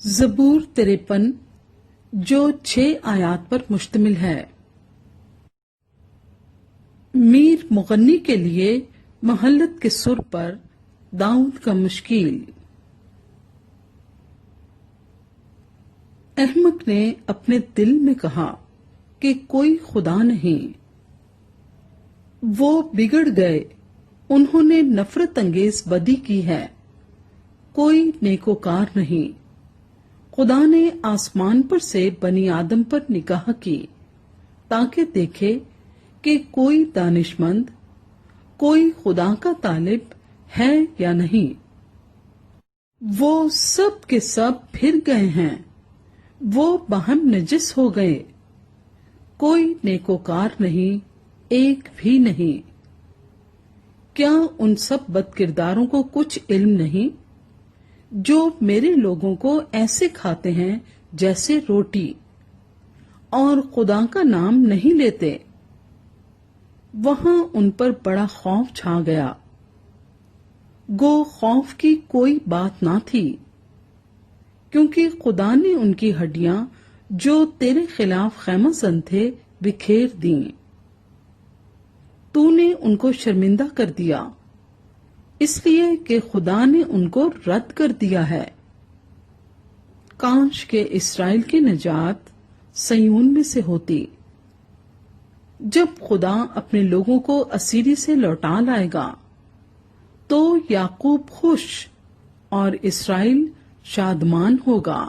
زبور 53 جو 6 آیات پر مشتمل ہے۔ میر مغنی کے لیے محلت کے سر پر داؤد کا مشکیل۔ احمق نے اپنے دل میں کہا کہ کوئی خدا نہیں۔ وہ بگڑ گئے، انہوں نے نفرت انگیز بدی کی ہے، کوئی نیکوکار نہیں۔ خدا نے آسمان پر سے بنی آدم پر نگاہ کی تاکہ دیکھے کہ کوئی دانشمند، کوئی خدا کا طالب ہے یا نہیں۔ وہ سب کے سب پھر گئے ہیں، وہ باہم نجس ہو گئے، کوئی نیکوکار نہیں، ایک بھی نہیں۔ کیا ان سب بد کرداروں کو کچھ علم نہیں، جو میرے لوگوں کو ایسے کھاتے ہیں جیسے روٹی، اور خدا کا نام نہیں لیتے؟ وہاں ان پر بڑا خوف چھا گیا، گو خوف کی کوئی بات نہ تھی، کیونکہ خدا نے ان کی ہڈیاں جو تیرے خلاف خیمہ زن تھے بکھیر دیں۔ تو نے ان کو شرمندہ کر دیا، اس لیے کہ خدا نے ان کو رد کر دیا ہے۔ کاش کہ اسرائیل کی نجات سیون میں سے ہوتی۔ جب خدا اپنے لوگوں کو اسیری سے لوٹا لائے گا تو یعقوب خوش اور اسرائیل شادمان ہوگا۔